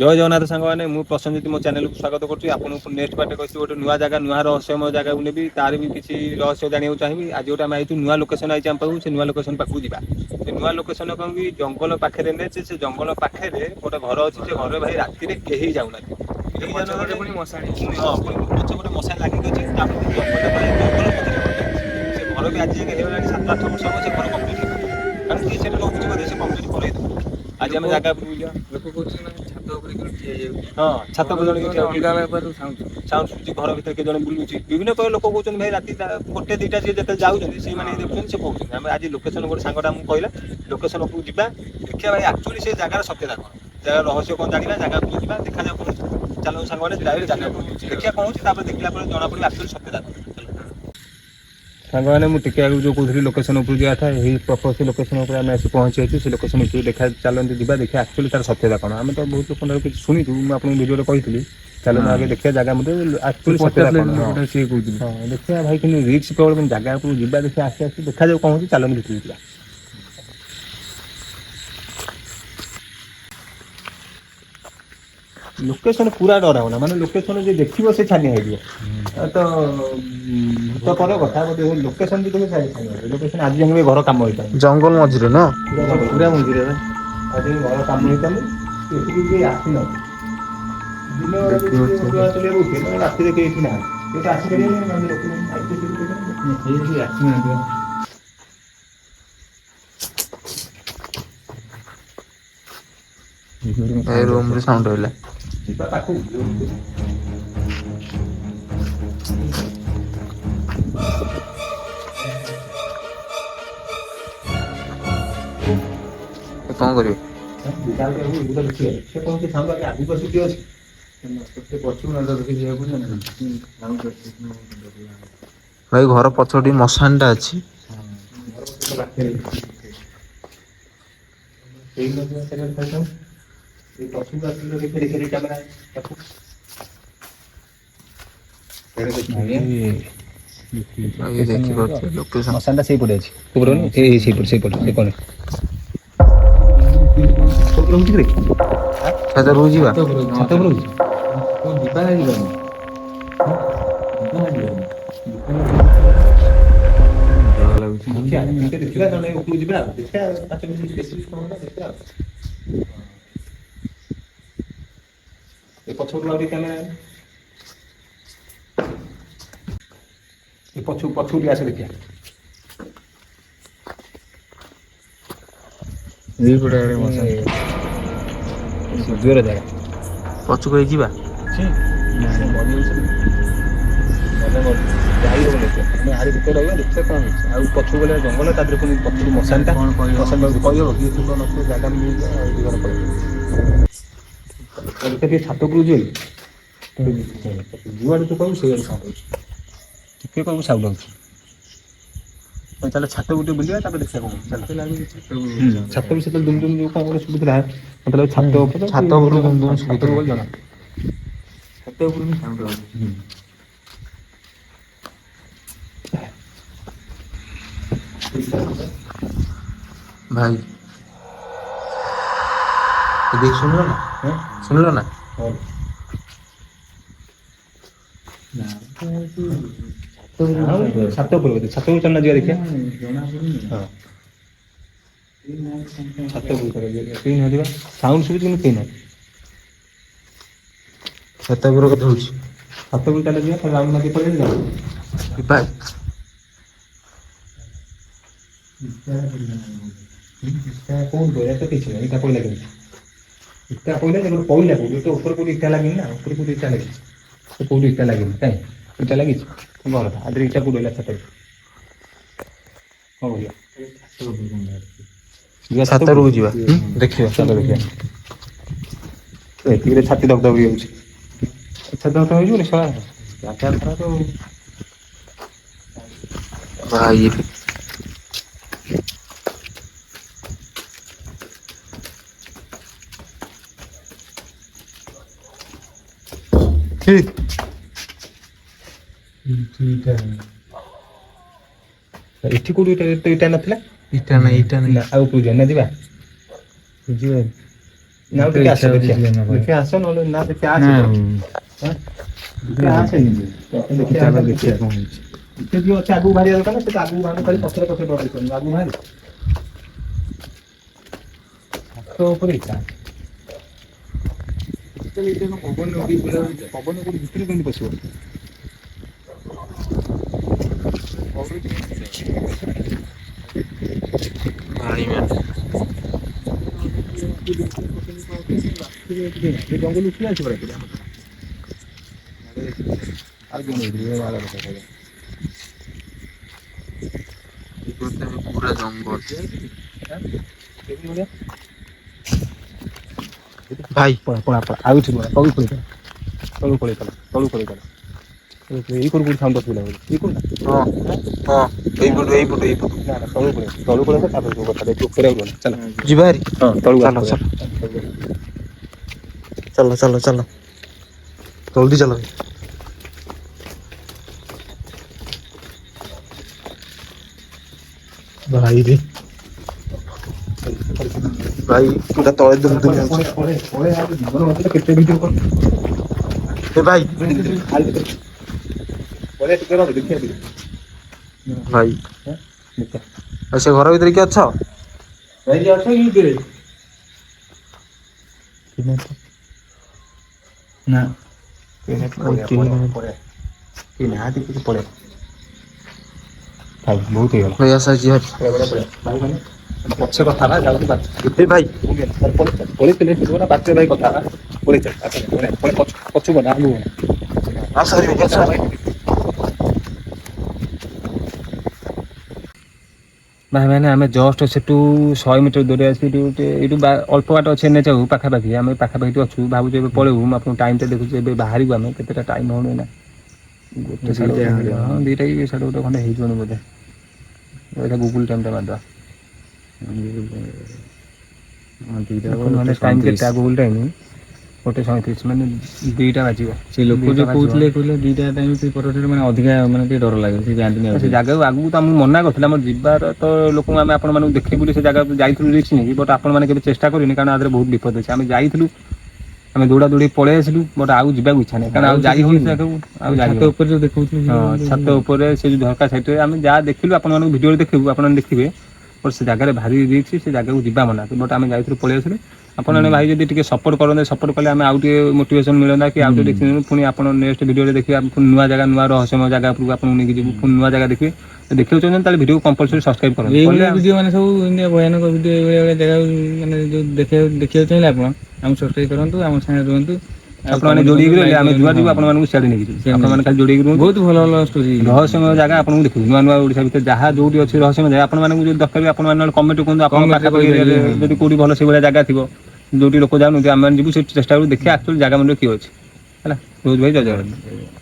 ଜୟ ଜଗନ୍ନାଥ ସାଙ୍ଗମାନେ, ମୁଁ ପ୍ରସଞ୍ଜିତ ମୋ ଚ୍ୟାନେଲକୁ ସ୍ୱାଗତ କରୁଛି। ଆପଣଙ୍କୁ ନେକ୍ସଟ ପାର୍ଟରେ କହିଛି ଗୋଟେ ନୂଆ ଜାଗା, ନୂଆ ରହସ୍ୟମୟ ଜାଗାକୁ ନେବି, ତାର ବି କିଛି ରହସ୍ୟ ଜାଣିବାକୁ ଚାହିଁବି। ଆଜି ଗୋଟେ ଆମେ ଆଇଛୁ ନୂଆ ଲୋକେସନ ଆଇଛି ଆମ ପାଖକୁ, ସେ ନୂଆ ଲୋକେସନ ପାଖକୁ ଯିବା। ସେ ନୂଆ ଲୋକେସନ କଣ କି ଜଙ୍ଗଲ ପାଖରେ ନେଇଛି, ସେ ଜଙ୍ଗଲ ପାଖରେ ଗୋଟେ ଘର ଅଛି, ସେ ଘରେ ଭାଇ ରାତିରେ କେହି ଯାଉନାହାନ୍ତି। କେହି ପଛପଟେ ଯାଉନାହାନ୍ତି ପୁଣି ମଶାଣି। ହଁ, ପଛ ଗୋଟେ ମଶାଣି ଲାଗିକି ଅଛି, ତାପରେ ଜଙ୍ଗଲ ପଛରେ ଘରଟା। ସେ ଘର ବି ଆଜି ଯାଏଁ ହେଇଗଲାଣି 7-8 ବର୍ଷ ହବ, ସେ ଘର କମ୍ପ୍ଲିଟ ହେଇପାରୁନି। କାରଣ କିଏ ସେଠି ରହୁଛି ବୋଧେ, ସେ କମ୍ପ୍ଲିଟ କରେଇଦେବ। ଆଜି ଆମେ ଜାଗା ଉପରକୁ ଯିବା। ଲୋକ କହୁଛନ୍ତି ନା ଛାତ ଉପରେ କେମିତି ଠିଆ ହେଇଯାଉଛି। ହଁ, ଛାତ ଘର ଉପରେ ଜଣେ ଭିତରେ ଠିଆ ଅଲଗା ହେଇଯାଉଛି। ବ୍ୟାପାରରୁ ସାଉଣ୍ଡ ଶୁଭୁଛି। ସାଉଣ୍ଡ ଶୁଭୁଛି, ଘର ଭିତରେ କିଏ ଜଣେ ବୁଲୁଛି। ବିଭିନ୍ନ ପ୍ରକାର ଲୋକ କହୁଛନ୍ତି ଭାଇ ରାତି 1-2ଟା ଯିଏ ଯେତେବେଳେ ଯାଉଛନ୍ତି ସେଇମାନେ ହିଁ ଦେଖୁଛନ୍ତି, ସେ କହୁଛନ୍ତି। ଆମେ ଆଜି ଲୋକେସନ ଗୋଟେ ସାଙ୍ଗଟା ଆମକୁ କହିଲା, ଲୋକେସନ ଉପରକୁ ଯିବା, ଦେଖିବା ଭାଇ ଆକ୍ଚୁଆଲି ସେ ଜାଗାର ସତ୍ୟତା କଣ, ଜାଗାର ରହସ୍ୟ କଣ ଜାଣିବା। ଜାଗା ଉପରକୁ ଯିବା, ଦେଖାଯାଉ କଣ ହଉଛି। ଚାଲନ୍ତୁ ସାଙ୍ଗମାନେ ଡାଇରେକ୍ଟ ଜାଗା ଉପରକୁ ଦେଖିବା କଣ ହଉଛି, ତାପରେ ଦେଖିଲା ପରେ ଜଣା ପଡିବ ଆକ୍ଚୁଆଲି ସତ୍ୟତା କଣ। ସାଙ୍ଗମାନେ, ମୁଁ ଟିକେ ଆଗରୁ ଯୋଉ କହୁଥିଲି ଲୋକେସନ ଉପରକୁ ଯିବା କଥା, ଏଇ ପ୍ରପର ସେ ଲୋକେସନ ଉପରେ ଆମେ ଆସି ପହଞ୍ଚିଯାଇଛୁ। ସେ ଲୋକେସନ ଉପରକୁ ଚାଲନ୍ତୁ ଯିବା, ଦେଖିବା ଆକ୍ଚୁଆଲି ତାର ସତ୍ୟତା କଣ। ଆମେ ତ ବହୁତ ଲୋକଙ୍କ କିଛି ଶୁଣିଛୁ, ମୁଁ ଆପଣଙ୍କୁ ଭିଡ଼ିଓରେ କହିଥିଲି। ଚାଲନ୍ତୁ ଆଗେ ଦେଖିବା ଜାଗା ମଧ୍ୟ ଆକ୍ଚୁଆଲି ସତ୍ୟତା କଣ। ହଁ, ସିଏ କହୁଥିଲେ। ହଁ, ଦେଖିବା ଭାଇ କିନ୍ତୁ ରିକ୍ସ ପ୍ରବଳ, କିନ୍ତୁ ଜାଗା ଉପରକୁ ଯିବା, ଦେଖିବା ଆସ୍ତେ ଆସ୍ତେ ଦେଖାଯାଉ କଣ ହଉଛି। ଚାଲନ୍ତୁ ଭିତରକୁ ଯିବା। ଲୋକେସନ ପୁରା ଡରାବନା, ମାନେ ଲୋକେସନ ଯିଏ ଦେଖିବ ସେ ଛାନିଆ ହେଇଯିବ। ତ ଭୂତ ପର କଥା, ଲୋକେସନ ବି ତମେ ଲୋକେସନ ଆଜି ଯାଏଁ ଘର କାମ ହେଇପାରୁନି। ଜଙ୍ଗଲ ମଝିରେ ନା ପୁରା ମଝିରେ ବା, ଆଜି ଘର କାମ ହେଇପାରୁନି। ଏଠିକି କେହି ଆସିନାହାନ୍ତି। ଦିନ ବେଳେ ଯଦି ଦେଖିବ କିଏ ସେ ଚଳିବାକୁ ଉଠେ, ରାତିରେ କେହି ଏଠି ନାହାନ୍ତି। କେହି ତ ଆସିପାରିବେନି, ନହେଲେ ଲୋକମାନେ କେହି ଆସିନାହାନ୍ତି ବା। ଏ ରୁମ ରେ ସାଉଣ୍ଡ ହେଲା। ଯିବା ପାଖକୁ। କଣ କରିବେ? ଭାଇ ଘର ପଛ ଟିକେ ମଶାଣି ଟା ଅଛି। ଭାଇ ଦେଖିପାରୁଥିବେ ଲୋକେସନ। ମଶାଣି ଟା ସେଇପଟେ ଅଛି। ସେଇପଟେ। ଛାତ ଉପରକୁ ଯିବା। ଛାତ ଉପରକୁ ଯିବା ନା ଯିବାନି? ଡର ଲାଗୁଛି। ଦେଖିବା ନହେଲେ ଉପରକୁ ଯିବା ଆଉ। ଦେଖିବା ଆଉ। ଏ ପଛପଟକୁ ଆଉ ଟିକେ କ୍ୟାମେରା ଆଣି। ଏ ପଛକୁ ଟିକେ ଆସ ଦେଖିବା। ଏଇପଟେ ଆଡେ ମଶାଣି। ଜୋର ଜାଗା। ପଛକୁ ହେଇ ଯିବା। ଯାଇ ହବନି ଏତେ। ଆମେ ଆରି ଭିତରେ ରହିବା, ଦେଖିବା କଣ ହଉଛି। ଆଉ ପଛକୁ ଗଲେ ଜଙ୍ଗଲ, ତା ଦେହରେ ପୁଣି ପଛକୁ ମଶାଣି ଟା। କଣ କହିବ? କହିହବ କିଏ ଥିବ ନଥିବ, ଜାଗା ବି ଜୀବନ ପଳେଇବ। ଟିକେ ଛାତ ଉପରକୁ ଯିବା କି? ଯୁଆଡେ ତୁ କହିବୁ ସେଇଆଡେ ସାଉଣ୍ଡ ହଉଛି। ଟିକେ କହିବୁ ସାଉଣ୍ଡ ହଉଛି। ଚାଲ ଛାତ ଉପରକୁ ଟିକେ ବୁଲିବା, ତାପରେ ଦେଖିବା କଣ ହଉଛି। ଛାତ ବି ସେତେବେଳେ ଦୁମ ଦୁମ ଯୋଉ କଣ ଗୋଟେ ଶୁଭୁଥିଲା, ମତେ ଲାଗୁଛି ଛାତ ଉପରେ ଛାତ କି ଉପରୁ ଦୁମ୍ ଦୁମ୍ ଛାତରୁ ଶୁଭୁଥିଲା। ବୋଲି ଜଣା। ଛାତ ଉପରୁ ହିଁ ସାଉଣ୍ଡ ହଉଛି। ଭାଇ ଏଦିকে ଶୁଣିଲ ନା? ଶୁଣିଲ ନା? ଛାତ ଉପରକୁ ଚାଲୁନ ଯିବା ଦେଖିବା। ହଁ। ଛାତ ଉପରକୁ ଯିବା। କେହି ନାହାନ୍ତି ବା। ସାଉଣ୍ଡ ଶୁଭୁଛି କିନ୍ତୁ କେହି ନାହାନ୍ତି। ଛାତ ଉପର କଥା ହଉଛି। ଛାତ ଉପରକୁ ଚାଲ ଯିବା, ରାଉଣ୍ଡ ମାରିକି ପଳେଇଆଇବା। ଯିବା। ଇଟା କୋଉଠି କହିଲା ତ କିଛି ନାହିଁ। ଇଟା ପଇଲା କେମିତି? ଇଟା ପଇଲା ଯେ ପଇଲା କୋଉଠି? ଉପରେ କୋଉଠି ଇଟା ଲାଗିନି ନା। ଉପରେ କୋଉଠି ଇଟା ଲାଗିଛି? କୋଉଠି ଇଟା ଲାଗିନି। କାଇଁ ଇଟା ଲାଗିଛି? ଘର ଆ ଦେହରେ ଇଟା କୋଉଠି ହେଲା ଛାତରେ? କଣ କରିବା? ଯିବା ଛାତ ଛାତରୁକୁ ଯିବା ଉପରକୁ? ଦେଖିବା। ଚାଲ ଦେଖିବା। ଏତିକିରେ ଛାତି ଧକ ଧକ ହେଇଯାଉଛି। ଛାତି ଧକ ଧକ ହେଇଯିବନି ଶଳା। ଜାଗା ଖରାପ ଆଉ। ଭାଇରେ। ଏଠି କୋଉଠି ଇଟା ନଥିଲା? ଇଟା ନାହିଁ ଇଟା ନାହିଁ। ଆଉ ଉପରକୁ ଯିବା ନା ଯିବା? ଯିବାନି। ନା ଟିକେ ଆସ ଦେଖିଆ ଦେଖିଆ ଆସ ନହେଲେ ନା ଦେଖିଆ ଆସ ଦେଖିଆ ଆସ ଦେଖିଆ ଦେଖିଆ କଣ ହେଇଛି। ସେ ଯୋଉ ଅଛି ଆଗକୁ ବାହାରିବା ଦରକାର ନା, ସେ ଆଗକୁ ବାହାରିବ ଖାଲି ପଛରେ ପଛରେ ଡରେଇଛନ୍ତି ଆଗକୁ ବାହାରି ହାତ ଉପରେ ଇଚ୍ଛା ପବନ କୋଉଠି ଭିତରେ କେମିତି ପଶିବ? ଭାଇ ମାନେ ଜଙ୍ଗଲ ଉଠି ଅଛି ପରା ପୁରା ଜଙ୍ଗଲ ଭାଇ ପଳା ଆଉ କିଛି ନୁହଁ ତଳୁ ପଳେଇ ଏଇ କରୁ କୋଉଠି ସାଉଣ୍ଡ ଶୁଭିଲା ଏଇ କରୁ ନା ହଁ ହଁ ଏଇପଟୁ ନା ତଳୁ ପଳେଇ ତାପରେ ଯୋଉ କଥା ଉପରେ ଆଉ ଗଲା ଚାଲ ଯିବା ହାରି ହଁ ତଳକୁ ଚାଲ ଚାଲ ଚାଲ ଚାଲ ଚାଲ ଜଲ୍ଦି ଚାଲ ଭାଇରେ ଭାଇ ପୁରା ତଳେ ଦୁମ ଦୁମ ଯାଉଛି କେତେ ଭିଡ଼ିଓ କର ଏ ଭାଇ ଭାଇ ଆଉ ସେ ଘର ଭିତରେ କିଏ ଅଛ? ଭାଇ ଅଛ କି ଭିତରେ? ନା ବହୁତ ହେଇଗଲା ଭାଇ ଆସ ଯିବା ପଛ କଥା ନା ଯାଉଛି ଏ ଭାଇ ପଳେଇଥିଲେ ବାଟ ଭାଇ କଥା ପଛକୁ ଗଲା ଆଗକୁ ଆସ ଭାଇ ଆସ ଭାଇ ମାନେ ଆମେ ଜଷ୍ଟ ସେଠୁ 100 ମିଟର ଦୂରରେ ଆସି ଏଇଠୁ ଅଳ୍ପ ବାଟ ଅଛି ଏନ୍ଏଚ୍ ପାଖାପାଖି ଆମେ ପାଖାପାଖି ଅଛୁ ଭାବୁଛୁ ଏବେ ପଳେଇବୁ ମୁଁ ଆପଣଙ୍କୁ ଟାଇମଟା ଦେଖୁଛୁ ଏବେ ବାହାରିବୁ ଆମେ କେତେଟା ଟାଇମ ହଉନି ନା ଗୋଟେ ସାଢ଼େ ହଁ ଦୁଇଟା କି ସାଢ଼େ ଗୋଟେ ଖଣ୍ଡେ ହେଇଯିବନି ବୋଧେ ଏଇଟା ଗୁଗୁଲ ଟାଇମଟା ମାରିଦେବା ଟାଇମ କେତେ ଗୁଗୁଲ ଟାଇମ 1:37 ମାନେ 2ଟା ବାଜିବ ସେ ଲୋକ ଯୋଉ କହୁଥିଲେ କହିଲେ ଦିଟା ଟାଇମ ମାନେ ଅଧିକା ମାନେ ଟିକେ ଡର ଲାଗେ ସେ ଯାଆନ୍ତିନି ଆଉ ସେ ଜାଗାକୁ ଆଗକୁ ତ ଆମକୁ ମନା କରିଥିଲା ଆମର ଯିବାର ତ ଲୋକଙ୍କୁ ଆମେ ଆପଣମାନଙ୍କୁ ଦେଖେଇ ବୋଲି ସେ ଜାଗାକୁ ଯାଇଥିଲୁ ରିସ୍କ ନେଇକି ବଟ୍ ଆପଣମାନେ କେବେ ଚେଷ୍ଟା କରିନି କାରଣ ଆଦେହରେ ବହୁତ ବିପଦ ଅଛି ଆମେ ଯାଇଥିଲୁ ଆମେ ଦୌଡ଼ା ଦୌଡ଼ି ପଳେଇ ଆସିଲୁ ବଟ୍ ଆଉ ଯିବାକୁ ଇଚ୍ଛା ନାହିଁ କାରଣ ଆଉ ଯାଇ ହଉନି ସେ ଜାଗାକୁ ଆଉ ଯାଇ ଛାତ ହଉନି ଉପରେ ଯୋଉ ଦେଖଉଥିଲେ ହଁ ଛାତ ଉପରେ ସେ ଯୋଉ ଝରକା ସାଇଟରେ ଆମେ ଯାହା ଦେଖିଲୁ ଆପଣମାନଙ୍କୁ ଭିଡ଼ିଓରେ ଦେଖେଇବୁ ଆପଣମାନେ ଦେଖିବେ ବଟ୍ ସେ ଜାଗାରେ ଭାରି ରିସ୍କ ସେ ଜାଗାକୁ ଯିବା ମନା ବଟ୍ ଆମେ ଯାଇଥିଲୁ ପଳେଇ ଆସିଲୁ ଆପଣମାନେ ଭାଇ ଯଦି ଟିକେ ସପୋର୍ଟ କରନ୍ତେ ସପୋର୍ଟ କଲେ ଆମେ ଆଉ ଟିକେ ମୋଟିଭେସନ ମିଳନ୍ତା କି ଆଉ ଟିକେ ଦେଖିବୁ ପୁଣି ଆପଣ ନେକ୍ସଟ ଭିଡ଼ିଓରେ ଦେଖିବେ ନୂଆ ଜାଗା ନୂଆ ରହସ୍ୟମୟ ଜାଗା ଉପରକୁ ଆପଣଙ୍କୁ ନେଇକି ଯିବୁ ପୁଣି ନୂଆ ଜାଗା ଦେଖିବେ ଦେଖିବାକୁ ଚାହୁଁଛନ୍ତି ତାହେଲେ ଭିଡ଼ିଓକୁ କମ୍ପଲସରି ସବସ୍କ୍ରାଇବ କରନ୍ତୁ ଏଇଭଳିଆ ଭିଡ଼ିଓ ମାନେ ସବୁ ଏମିତିଆ ଭୟାନକ ଭିଡ଼ିଓ ଏଇଭଳିଆ ଜାଗାକୁ ମାନେ ଯୋଉ ଦେଖିବାକୁ ଚାହିଁଲେ ଆପଣ ଆମକୁ ସବସ୍କ୍ରାଇବ କରନ୍ତୁ ଆମ ସାଙ୍ଗରେ ରୁହନ୍ତୁ ଆଉ ଆପଣମାନେ କମେଣ୍ଟ ଯୋଡ଼ିକି କରନ୍ତୁ ରହିଲେ ଲାଇକ୍ ଆମେ କରନ୍ତୁ ଯୁଆଡ଼େ ଯିବୁ ହଁ ଆପଣମାନଙ୍କୁ ସିଆଡ଼େ ନେଇକି ଯିବୁ ସେମିତି ଆପଣମାନେ ଖାଲି ଯୋଡ଼ିକି ରୁହନ୍ତୁ ବହୁତ ଭଲ ଭଲ ଷ୍ଟୋରି ରହସ୍ୟମୟ ଜାଗା ଆପଣଙ୍କୁ ଦେଖିବୁ ନୂଆ ନୂଆ ଓଡ଼ିଶା ଭିତରେ ଯାହା ଯୋଉଠି ଅଛି ରହସ୍ୟମୟ ଜାଗା ଆପଣମାନଙ୍କୁ ଯଦି ଦରକାର ଆପଣମାନେ ନହେଲେ କମେଣ୍ଟ କୁହନ୍ତୁ ଆପଣ କମେଣ୍ଟରେ ପାଖାପାଖି କହିପାରିବେ ଏରିଆରେ ହଁ ଯଦି କୋଉଠି ଭଲ ସେଇଭଳିଆ ଜାଗା ଥିବ ଯୋଉଠି ଲୋକ ଯାଉନାହାନ୍ତି ଆମେମାନେ ଯିବୁ ସେଠି ଚେଷ୍ଟା କରିବୁ ଦେଖିବା ଆକ୍ଚୁଆଲି ଜାଗା ମଣ୍ଡରେ କିଏ ଅଛି ହେଲା ରହୁଛି ଭାଇ ଜୟ ଜଗନ୍ନାଥ।